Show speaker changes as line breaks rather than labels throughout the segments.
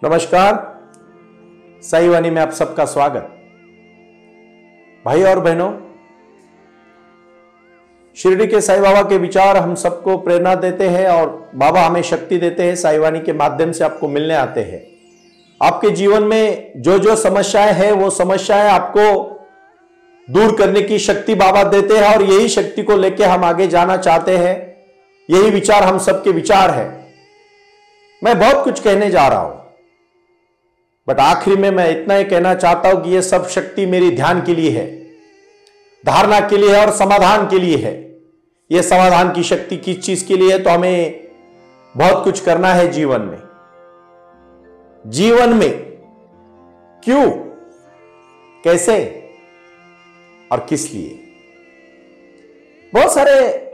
नमस्कार, साई वाणी में आप सबका स्वागत। भाई और बहनों, शिरडी के साईं बाबा के विचार हम सबको प्रेरणा देते हैं और बाबा हमें शक्ति देते हैं। साई वाणी के माध्यम से आपको मिलने आते हैं। आपके जीवन में जो जो समस्याएं हैं वो समस्याएं आपको दूर करने की शक्ति बाबा देते हैं और यही शक्ति को लेकर हम आगे जाना चाहते हैं। यही विचार हम सबके विचार है। मैं बहुत कुछ कहने जा रहा हूं, बट आखिरी में मैं इतना ही कहना चाहता हूं कि यह सब शक्ति मेरी ध्यान के लिए है, धारणा के लिए है और समाधान के लिए है। यह समाधान की शक्ति किस चीज के लिए है? तो हमें बहुत कुछ करना है जीवन में। जीवन में क्यों, कैसे और किस लिए? बहुत सारे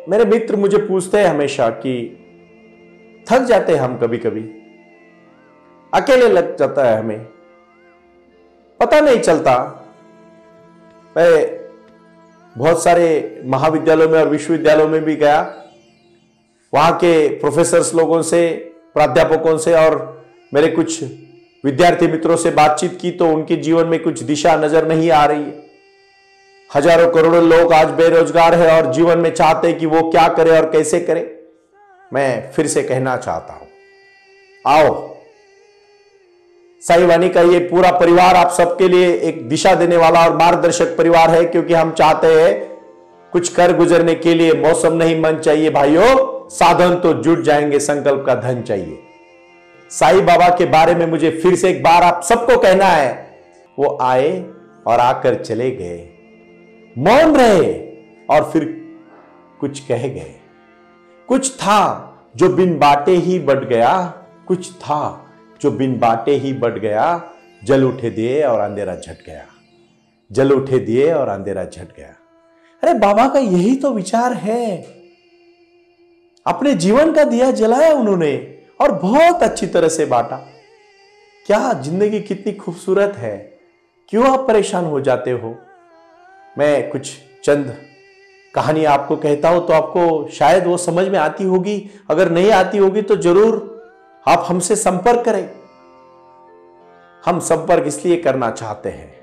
मेरे मित्र मुझे पूछते हैं हमेशा कि थक जाते हैं हम, कभी कभी अकेले लग जाता है, हमें पता नहीं चलता। मैं बहुत सारे महाविद्यालयों में और विश्वविद्यालयों में भी गया, वहां के प्रोफेसर्स लोगों से, प्राध्यापकों से और मेरे कुछ विद्यार्थी मित्रों से बातचीत की तो उनके जीवन में कुछ दिशा नजर नहीं आ रही है। हजारों करोड़ों लोग आज बेरोजगार है और जीवन में चाहते हैं कि वो क्या करे और कैसे करे। मैं फिर से कहना चाहता हूं, आओ, साई वाणी का ये पूरा परिवार आप सबके लिए एक दिशा देने वाला और मार्गदर्शक परिवार है, क्योंकि हम चाहते हैं कुछ कर गुजरने के लिए मौसम नहीं मन चाहिए भाइयों, साधन तो जुट जाएंगे, संकल्प का धन चाहिए। साईं बाबा के बारे में मुझे फिर से एक बार आप सबको कहना है, वो आए और आकर चले गए, मौन रहे और फिर कुछ कह गए। कुछ था जो बिन बाटे ही बढ़ गया, कुछ था जो बिन बाटे ही बढ़ गया। जल उठे दिए और अंधेरा झट गया, जल उठे दिए और अंधेरा झट गया। अरे बाबा का यही तो विचार है। अपने जीवन का दिया जलाया उन्होंने और बहुत अच्छी तरह से बांटा। क्या जिंदगी कितनी खूबसूरत है, क्यों आप परेशान हो जाते हो? मैं कुछ चंद कहानी आपको कहता हूं तो आपको शायद वो समझ में आती होगी। अगर नहीं आती होगी तो जरूर आप हमसे संपर्क करें। हम संपर्क इसलिए करना चाहते हैं,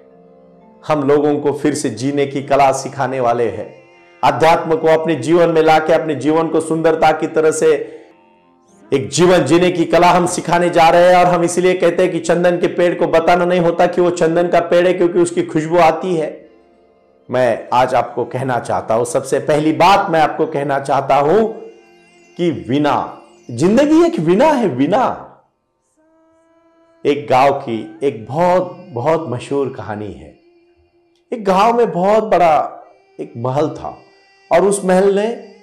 हम लोगों को फिर से जीने की कला सिखाने वाले हैं। अध्यात्म को अपने जीवन में लाके अपने जीवन को सुंदरता की तरह से एक जीवन जीने की कला हम सिखाने जा रहे हैं। और हम इसलिए कहते हैं कि चंदन के पेड़ को बताना नहीं होता कि वो चंदन का पेड़ है, क्योंकि उसकी खुशबू आती है। मैं आज आपको कहना चाहता हूं, सबसे पहली बात मैं आपको कहना चाहता हूं कि वीणा, जिंदगी एक वीणा है। वीणा एक गांव की एक बहुत बहुत मशहूर कहानी है। एक गांव में बहुत बड़ा एक महल था और उस महल में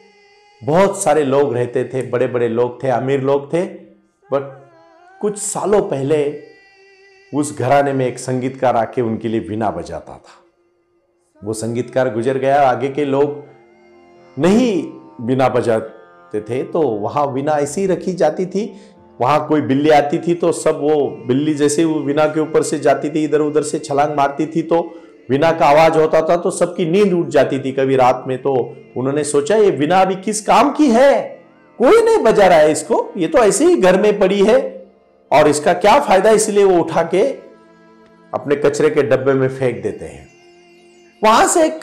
बहुत सारे लोग रहते थे, बड़े बड़े लोग थे, अमीर लोग थे। बट कुछ सालों पहले उस घराने में एक संगीतकार आके उनके लिए वीणा बजाता था। वो संगीतकार गुजर गया, आगे के लोग नहीं वीणा बजाते थे, तो वहां वीणा ऐसी ही रखी जाती थी। वहां कोई बिल्ली आती थी तो सब वो बिल्ली जैसे वो वीणा के ऊपर से जाती थी, इधर उधर से छलांग मारती थी, तो वीणा का आवाज होता था तो सबकी नींद उठ जाती थी कभी रात में। तो उन्होंने सोचा ये वीणा अभी किस काम की है, कोई नहीं बजा रहा है इसको, ये तो ऐसे ही घर में पड़ी है और इसका क्या फायदा, इसलिए वो उठा के अपने कचरे के डब्बे में फेंक देते हैं। वहां से एक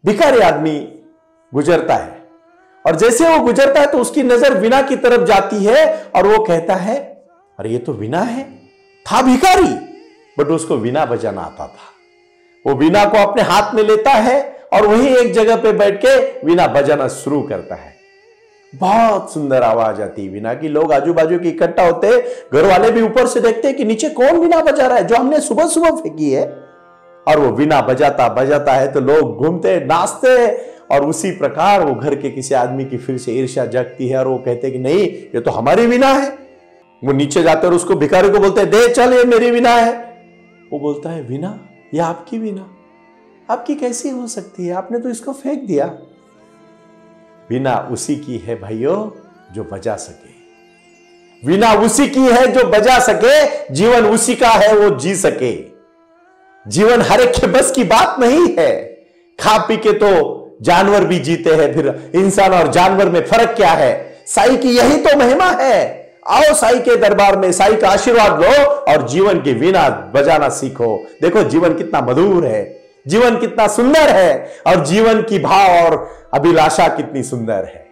भिखारी आदमी गुजरता है और जैसे वो गुजरता है तो उसकी नजर वीणा की तरफ जाती है और वो कहता है, अरे ये तो वीणा है। था भिखारी बट उसको वीणा बजाना आता था। वो वीणा को अपने हाथ में लेता है और वही एक जगह पे बैठ के वीणा बजाना शुरू करता है। बहुत सुंदर आवाज आती है वीणा की। लोग आजू बाजू के इकट्ठा होते, घर वाले भी ऊपर से देखते हैं कि नीचे कौन वीणा बजा रहा है, जो हमने सुबह सुबह फेंकी है। और वो वीणा बजाता बजाता है तो लोग घूमते नाचते और उसी प्रकार वो घर के किसी आदमी की फिर से ईर्ष्या जगती है और वो कहते कि नहीं ये तो हमारी वीणा है। वो नीचे जाते और उसको भिखारी को बोलते हैं, दे चल ये मेरी वीणा है। वो बोलता है, वीणा? ये आपकी वीणा? आपकी कैसी हो सकती है, आपने तो इसको फेंक दिया। वीणा उसी की है भाइयों जो बजा सके। वीणा उसी की है जो बजा सके। जीवन उसी का है वो जी सके। जीवन हर एक के बस की बात नहीं है। खा पी के तो जानवर भी जीते हैं, फिर इंसान और जानवर में फर्क क्या है? साईं की यही तो महिमा है। आओ साईं के दरबार में, साईं का आशीर्वाद लो और जीवन की वीणा बजाना सीखो। देखो जीवन कितना मधुर है, जीवन कितना सुंदर है और जीवन की भाव और अभिलाषा कितनी सुंदर है।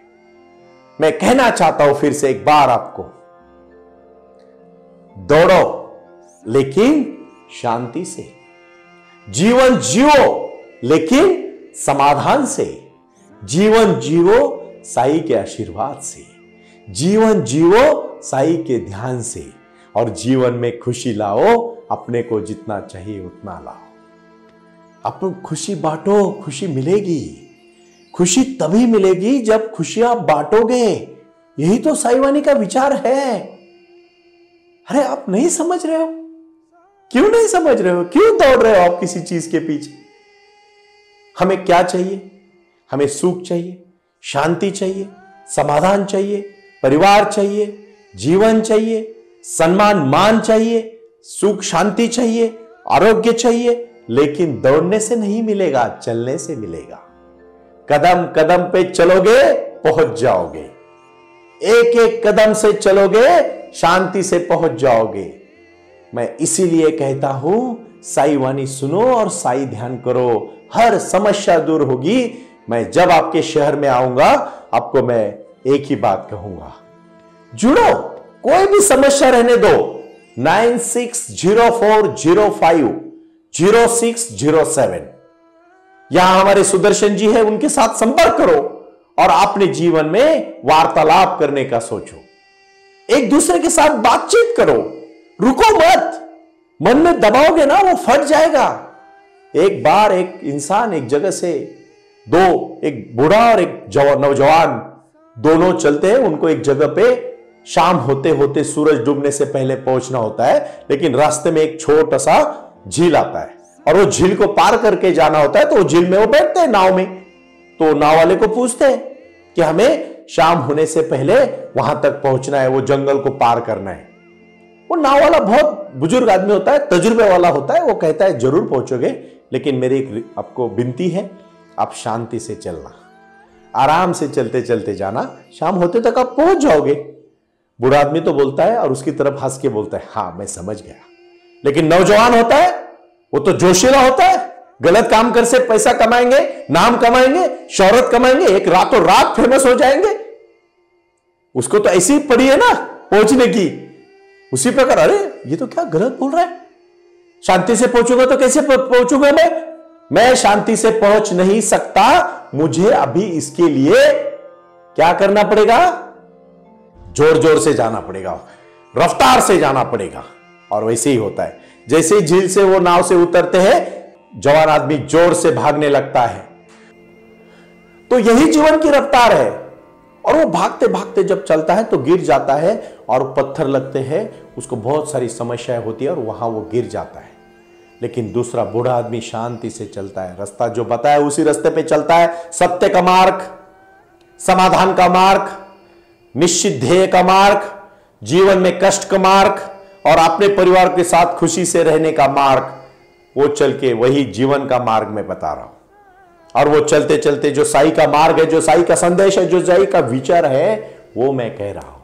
मैं कहना चाहता हूं फिर से एक बार आपको, दौड़ो लेकिन शांति से, जीवन जियो लेकिन समाधान से, जीवन जियो साईं के आशीर्वाद से, जीवन जियो साईं के ध्यान से और जीवन में खुशी लाओ। अपने को जितना चाहिए उतना लाओ। अपन खुशी बांटो, खुशी मिलेगी। खुशी तभी मिलेगी जब खुशियां बांटोगे। यही तो साईं वाणी का विचार है। अरे आप नहीं समझ रहे हो? क्यों नहीं समझ रहे हो? क्यों दौड़ रहे हो आप किसी चीज के पीछे? हमें क्या चाहिए? हमें सुख चाहिए, शांति चाहिए, समाधान चाहिए, परिवार चाहिए, जीवन चाहिए, सम्मान मान चाहिए, सुख शांति चाहिए, आरोग्य चाहिए। लेकिन दौड़ने से नहीं मिलेगा, चलने से मिलेगा। कदम कदम पे चलोगे पहुंच जाओगे। एक एक कदम से चलोगे शांति से पहुंच जाओगे। मैं इसीलिए कहता हूं साईं वाणी सुनो और साईं ध्यान करो, हर समस्या दूर होगी। मैं जब आपके शहर में आऊंगा आपको मैं एक ही बात कहूंगा, जुड़ो, कोई भी समस्या रहने दो। 9604050607 यहां हमारे सुदर्शन जी है, उनके साथ संपर्क करो और अपने जीवन में वार्तालाप करने का सोचो। एक दूसरे के साथ बातचीत करो, रुको मत। मन में दबाओगे ना वो फट जाएगा। एक बार एक इंसान एक जगह से दो, एक बूढ़ा और एक नौजवान दोनों चलते हैं। उनको एक जगह पे शाम होते होते सूरज डूबने से पहले पहुंचना होता है, लेकिन रास्ते में एक छोटा सा झील आता है और वो झील को पार करके जाना होता है। तो वो झील में वो बैठते हैं नाव में। तो नाव वाले को पूछते हैं कि हमें शाम होने से पहले वहां तक पहुंचना है, वो जंगल को पार करना है। वो नाव वाला बहुत बुजुर्ग आदमी होता है, तजुर्बे वाला होता है। वो कहता है जरूर पहुंचोगे, लेकिन मेरी एक आपको विनती है, आप शांति से चलना, आराम से चलते चलते जाना, शाम होते तक आप पहुंच जाओगे। बूढ़ा आदमी तो बोलता है और उसकी तरफ हंस के बोलता है हाँ मैं समझ गया। लेकिन नौजवान होता है, वो तो जोशीला होता है। गलत काम कर से पैसा कमाएंगे, नाम कमाएंगे, शोहरत कमाएंगे, एक रातों रात फेमस हो जाएंगे। उसको तो ऐसी पड़ी है ना पहुंचने की। उसी प्रकार अरे ये तो क्या गलत बोल रहा है, शांति से पहुंचूंगा तो कैसे पहुंचूंगा मैं शांति से पहुंच नहीं सकता। मुझे अभी इसके लिए क्या करना पड़ेगा? जोर जोर से जाना पड़ेगा, रफ्तार से जाना पड़ेगा। और वैसे ही होता है, जैसे ही झील से वो नाव से उतरते हैं जवान आदमी जोर से भागने लगता है। तो यही जीवन की रफ्तार है। और वो भागते भागते जब चलता है तो गिर जाता है और पत्थर लगते हैं, उसको बहुत सारी समस्याएं होती है और वहां वो गिर जाता है। लेकिन दूसरा बूढ़ा आदमी शांति से चलता है, रास्ता जो बताया उसी रास्ते पे चलता है। सत्य का मार्ग, समाधान का मार्ग, निश्चित ध्येय का मार्ग, जीवन में कष्ट का मार्ग और अपने परिवार के साथ खुशी से रहने का मार्ग, वो चल के वही जीवन का मार्ग मैं बता रहा हूं। और वो चलते चलते जो साईं का मार्ग है, जो साईं का संदेश है, जो साईं का विचार है, वो मैं कह रहा हूं।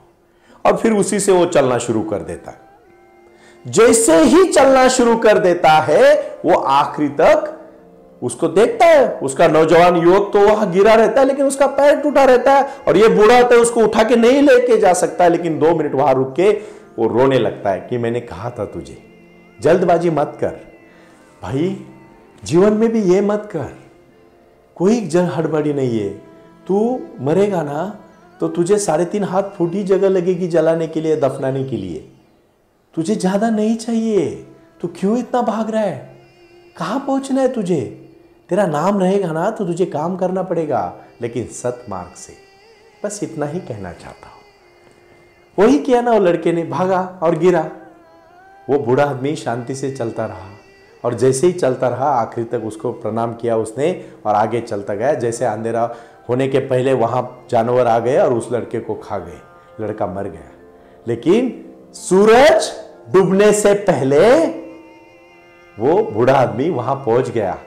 और फिर उसी से वो चलना शुरू कर देता है। जैसे ही चलना शुरू कर देता है वो आखिरी तक उसको देखता है। उसका नौजवान युवक तो वहां गिरा रहता है, लेकिन उसका पैर टूटा रहता है और ये बूढ़ा होता है, उसको उठा के नहीं लेके जा सकता है। लेकिन 2 मिनट वहां रुक के वो रोने लगता है कि मैंने कहा था तुझे, जल्दबाजी मत कर भाई, जीवन में भी ये मत कर, कोई हड़बड़ी नहीं है। तू मरेगा ना तो तुझे 3.5 हाथ फूटी जगह लगेगी जलाने के लिए, दफनाने के लिए। तुझे ज्यादा नहीं चाहिए, तू क्यों इतना भाग रहा है? कहां पहुंचना है तुझे? तेरा नाम रहेगा ना तो तुझे काम करना पड़ेगा, लेकिन सत मार्ग से। बस इतना ही कहना चाहता हूं। वही किया ना वो लड़के ने, भागा और गिरा। वो बूढ़ा आदमी शांति से चलता रहा और जैसे ही चलता रहा आखिरी तक उसको प्रणाम किया उसने और आगे चलता गया। जैसे अंधेरा होने के पहले वहां जानवर आ गए और उस लड़के को खा गए, लड़का मर गया। लेकिन सूरज डूबने से पहले वो बूढ़ा आदमी वहां पहुंच गया,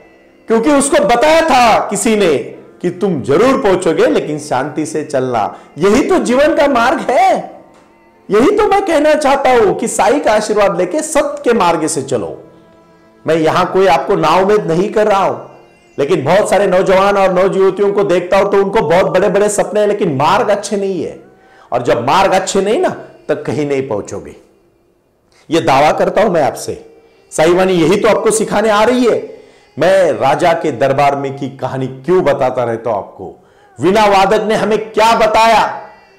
क्योंकि उसको बताया था किसी ने कि तुम जरूर पहुंचोगे, लेकिन शांति से चलना। यही तो जीवन का मार्ग है। यही तो मैं कहना चाहता हूं कि साईं का आशीर्वाद लेके सत्य के मार्ग से चलो। मैं यहां कोई आपको नाउम्मीद नहीं कर रहा हूं, लेकिन बहुत सारे नौजवान और नवयुवतियों को देखता हूं तो उनको बहुत बड़े बड़े सपने हैं, लेकिन मार्ग अच्छे नहीं है। और जब मार्ग अच्छे नहीं ना, तब कहीं नहीं पहुंचोगे। यह दावा करता हूं मैं आपसे। साईं वाणी यही तो आपको सिखाने आ रही है। मैं राजा के दरबार में की कहानी क्यों बताता रहता हूं आपको। वीणा वादक ने हमें क्या बताया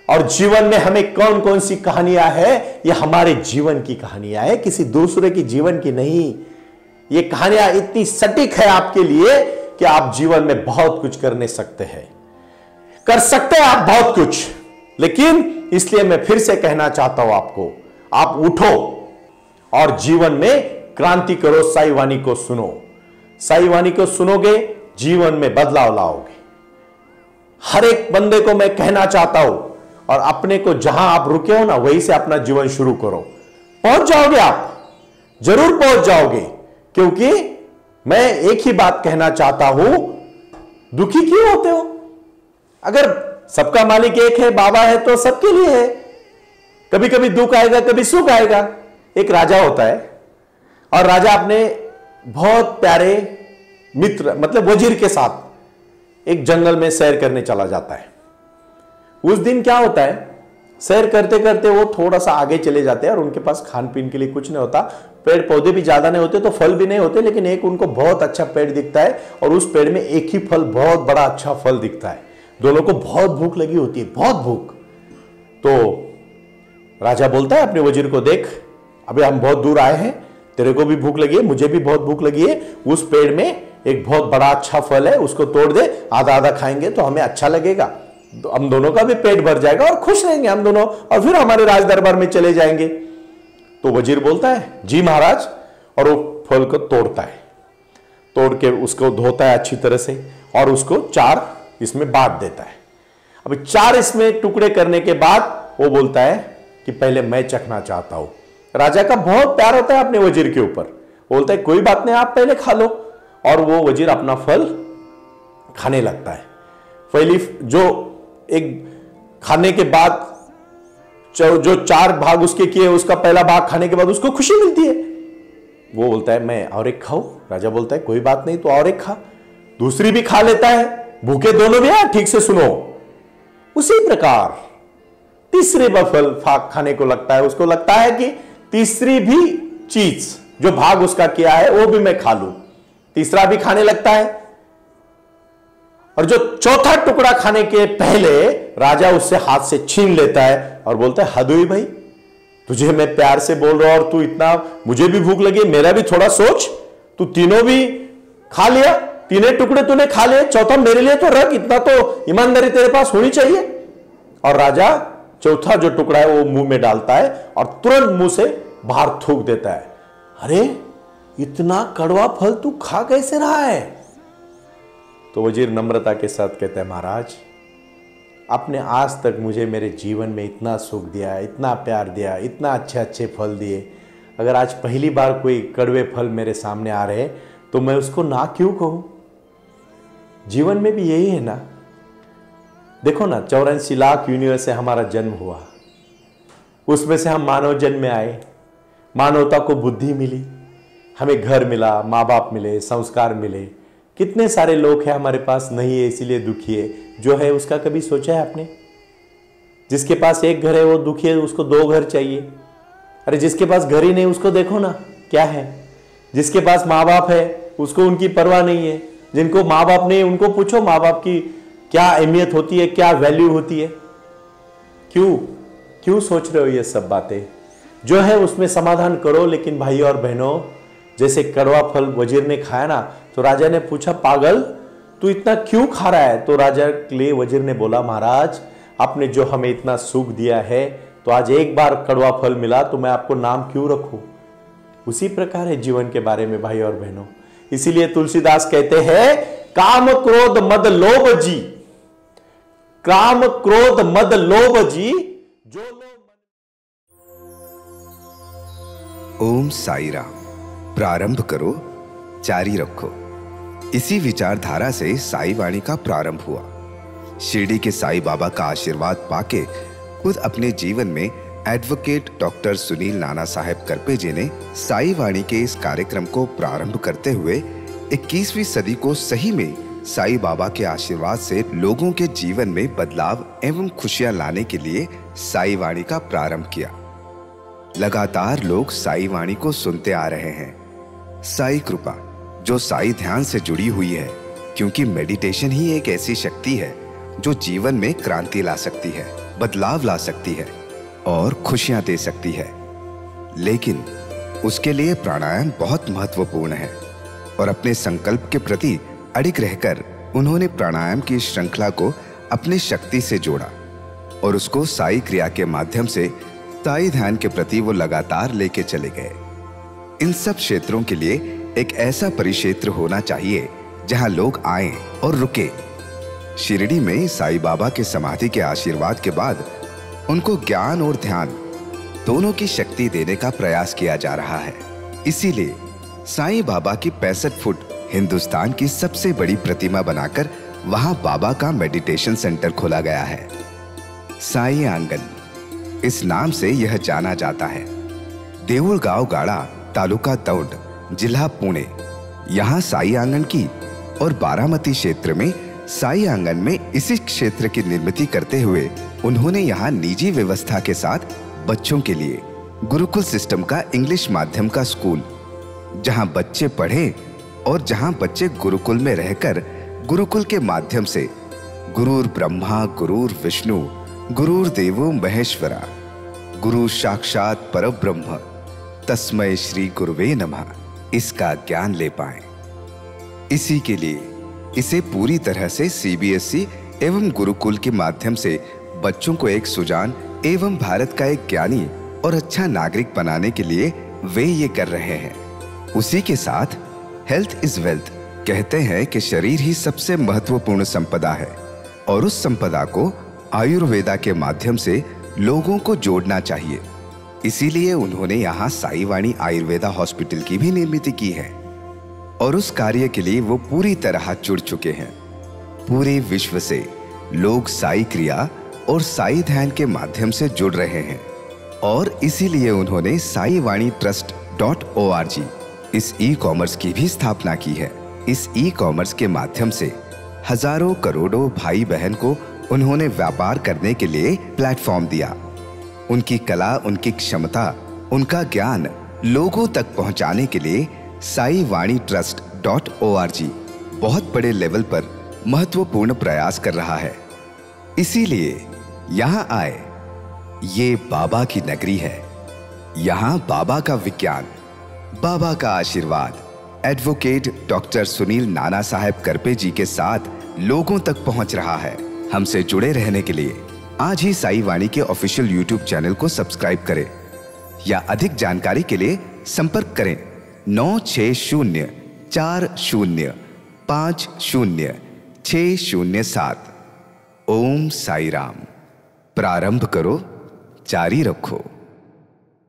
और जीवन में हमें कौन कौन सी कहानियां हैं, यह हमारे जीवन की कहानियां हैं, किसी दूसरे की जीवन की नहीं। ये कहानियां इतनी सटीक है आपके लिए कि आप जीवन में बहुत कुछ करने सकते हैं, कर सकते हैं आप बहुत कुछ। लेकिन इसलिए मैं फिर से कहना चाहता हूं आपको, आप उठो और जीवन में क्रांति करो। साईं वाणी को सुनो। साईं वाणी को सुनोगे, जीवन में बदलाव लाओगे। हर एक बंदे को मैं कहना चाहता हूं, और अपने को जहां आप रुके हो ना, वहीं से अपना जीवन शुरू करो। पहुंच जाओगे, आप जरूर पहुंच जाओगे। क्योंकि मैं एक ही बात कहना चाहता हूं, दुखी क्यों होते हो? अगर सबका मालिक एक है, बाबा है, तो सबके लिए है। कभी कभी दुख आएगा, कभी सुख आएगा। एक राजा होता है और राजा अपने बहुत प्यारे मित्र मतलब वजीर के साथ एक जंगल में सैर करने चला जाता है। उस दिन क्या होता है, सैर करते करते वो थोड़ा सा आगे चले जाते हैं और उनके पास खान पीन के लिए कुछ नहीं होता। पेड़ पौधे भी ज्यादा नहीं होते, तो फल भी नहीं होते, लेकिन एक उनको बहुत अच्छा पेड़ दिखता है और उस पेड़ में एक ही फल, बहुत बड़ा अच्छा फल दिखता है। दोनों को बहुत भूख लगी होती है, बहुत भूख। तो राजा बोलता है अपने वजीर को, देख अबे हम बहुत दूर आए हैं, तेरे को भी भूख लगी है, मुझे भी बहुत भूख लगी है। उस पेड़ में एक बहुत बड़ा अच्छा फल है, उसको तोड़ दे, आधा आधा खाएंगे तो हमें अच्छा लगेगा, तो हम दोनों का भी पेट भर जाएगा और खुश रहेंगे हम दोनों, और फिर हमारे राज दरबार में चले जाएंगे। तो वजीर बोलता है जी महाराज, और वो फल को तोड़ता है। तोड़ के उसको धोता है अच्छी तरह से और उसको 4 इसमें बांट देता है। अभी 4 इसमें टुकड़े करने के बाद वो बोलता है कि पहले मैं चखना चाहता हूं। राजा का बहुत प्यार होता है अपने वजीर के ऊपर। बोलता है कोई बात नहीं, आप पहले खा लो। और वो वजीर अपना फल खाने लगता है। पहली जो एक खाने के बाद जो 4 भाग उसके किए, उसका पहला भाग खाने के बाद उसको खुशी मिलती है। वो बोलता है मैं और एक खाऊं। राजा बोलता है कोई बात नहीं, तो और एक खा। दूसरी भी खा लेता है। भूखे दोनों भी हैं, ठीक से सुनो। उसी प्रकार तीसरे फल खाने को लगता है, उसको लगता है कि तीसरी भी चीज जो भाग उसका किया है वो भी मैं खा लूं। तीसरा भी खाने लगता है, और जो चौथा टुकड़ा खाने के पहले राजा उससे हाथ से छीन लेता है और बोलता है हद हुई भाई, तुझे मैं प्यार से बोल रहा हूं और तू इतना, मुझे भी भूख लगी, मेरा भी थोड़ा सोच। तू तीनों भी खा लिया, 3 टुकड़े तूने खा लिए, चौथा मेरे लिए तो रख, इतना तो ईमानदारी तेरे पास होनी चाहिए। और राजा चौथा जो टुकड़ा है वो मुंह में डालता है और तुरंत मुंह से बाहर थूक देता है। अरे इतना कड़वा फल तू खा कैसे रहा है? तो वजीर नम्रता के साथ कहता है महाराज, आपने आज तक मुझे मेरे जीवन में इतना सुख दिया, इतना प्यार दिया, इतना अच्छे अच्छे फल दिए। अगर आज पहली बार कोई कड़वे फल मेरे सामने आ रहे तो मैं उसको ना क्यों कहूं? जीवन में भी यही है ना। देखो ना, 84 लाख यूनिवर्स से हमारा जन्म हुआ, उसमें से हम मानव जन्म में आए, मानवता को बुद्धि मिली, हमें घर मिला, माँ बाप मिले, संस्कार मिले। कितने सारे लोग हैं हमारे पास नहीं है इसीलिए दुखी है। जो है उसका कभी सोचा है आपने? जिसके पास एक घर है वो दुखी है, उसको 2 घर चाहिए। अरे जिसके पास घर ही नहीं उसको देखो ना क्या है। जिसके पास माँ बाप है उसको उनकी परवाह नहीं है। जिनको माँ बाप नहीं उनको पूछो माँ बाप की क्या अहमियत होती है, क्या वैल्यू होती है। क्यों सोच रहे हो ये सब बातें? जो है उसमें समाधान करो। लेकिन भाई और बहनों, जैसे कड़वा फल वजीर ने खाया ना, तो राजा ने पूछा पागल तू इतना क्यों खा रहा है? तो राजा के लिए वजीर ने बोला महाराज, आपने जो हमें इतना सुख दिया है, तो आज एक बार कड़वा फल मिला तो मैं आपको नाम क्यों रखूं? उसी प्रकार है जीवन के बारे में भाई और बहनों। इसीलिए तुलसीदास कहते हैं काम क्रोध मद लोभ जी, काम क्रोध मद लोभ जी जो
ओम साई राम। प्रारंभ करो, जारी रखो। इसी विचारधारा से साई वाणी का प्रारंभ हुआ। शिरडी के साई बाबा का आशीर्वाद पाके खुद अपने जीवन में एडवोकेट डॉक्टर सुनील नाना साहेब करपे जी ने साई वाणी के इस कार्यक्रम को प्रारंभ करते हुए 21वीं सदी को सही में साई बाबा के आशीर्वाद से लोगों के जीवन में बदलाव एवं खुशियां लाने के लिए साई वाणी का प्रारंभ किया। लगातार लोग साई वाणी को सुनते आ रहे हैं। साई कृपा जो साई ध्यान से जुड़ी हुई है, क्योंकि मेडिटेशन ही एक ऐसी शक्ति है जो जीवन में क्रांति ला सकती है, बदलाव ला सकती है और खुशियां दे सकती है। लेकिन उसके लिए प्राणायाम बहुत महत्वपूर्ण है और अपने संकल्प के प्रति अडिग रहकर उन्होंने प्राणायाम की श्रृंखला को अपने शक्ति से जोड़ा और उसको साई क्रिया के माध्यम से साई ध्यान के प्रति वो लगातार लेके चले गए। इन सब क्षेत्रों के लिए एक ऐसा परिक्षेत्र होना चाहिए जहां लोग आएं और रुके। शिरडी में साई बाबा के समाधि के आशीर्वाद के बाद उनको ज्ञान और ध्यान दोनों की शक्ति देने का प्रयास किया जा रहा है। इसीलिए साईं बाबा की 65 फुट हिंदुस्तान की सबसे बड़ी प्रतिमा बनाकर वहां बाबा का मेडिटेशन सेंटर खोला गया है। साई आंगन इस नाम से यह जाना जाता है। देऊळगाव गाड़ा, तालुका दौंड, जिला पुणे, यहाँ साई आंगन की और बारामती क्षेत्र में साई आंगन में इसी क्षेत्र की निर्मित करते हुए उन्होंने यहाँ निजी व्यवस्था के साथ बच्चों के लिए गुरुकुल सिस्टम का इंग्लिश माध्यम का स्कूल, जहाँ बच्चे पढ़े और जहाँ बच्चे गुरुकुल में रहकर गुरुकुल के माध्यम से गुरुर ब्रह्मा गुरुर विष्णु गुरुर देवो महेश्वरा गुरु साक्षात परब्रह्म तस्मै श्री गुरुवे नमः इसका ज्ञान ले पाएं। इसी के लिए इसे पूरी तरह से सीबीएसई एवं गुरुकुल के माध्यम से बच्चों को एक सुजान एवं भारत का एक ज्ञानी और अच्छा नागरिक बनाने के लिए वे ये कर रहे हैं। उसी के साथ हेल्थ इज वेल्थ कहते हैं कि शरीर ही सबसे महत्वपूर्ण संपदा है और उस संपदा को आयुर्वेदा के माध्यम से लोगों को जोड़ना चाहिए। इसीलिए उन्होंने यहाँ साई वाणी आयुर्वेदा हॉस्पिटल की भी निर्मित की है और उस कार्य के लिए वो पूरी तरह जुड़ चुके हैं। पूरे विश्व से लोग साई क्रिया और साई ध्यान के माध्यम से जुड़ रहे हैं और इसीलिए उन्होंने साई वाणी trust.org इस ई कॉमर्स की भी स्थापना की है। इस ई कॉमर्स के माध्यम से हजारों करोड़ों भाई बहन को उन्होंने व्यापार करने के लिए प्लेटफॉर्म दिया। उनकी कला, उनकी क्षमता, उनका ज्ञान लोगों तक पहुंचाने के लिए साई वाणी trust.org बहुत बड़े लेवल पर महत्वपूर्ण प्रयास कर रहा है। इसीलिए यहाँ आए। ये बाबा की नगरी है। यहाँ बाबा का विज्ञान, बाबा का आशीर्वाद एडवोकेट डॉक्टर सुनील नाना साहेब करपे जी के साथ लोगों तक पहुंच रहा है। हमसे जुड़े रहने के लिए आज ही साई वाणी के ऑफिशियल यूट्यूब चैनल को सब्सक्राइब करें या अधिक जानकारी के लिए संपर्क करें 9604050607। ओम साई राम। प्रारंभ करो, जारी रखो।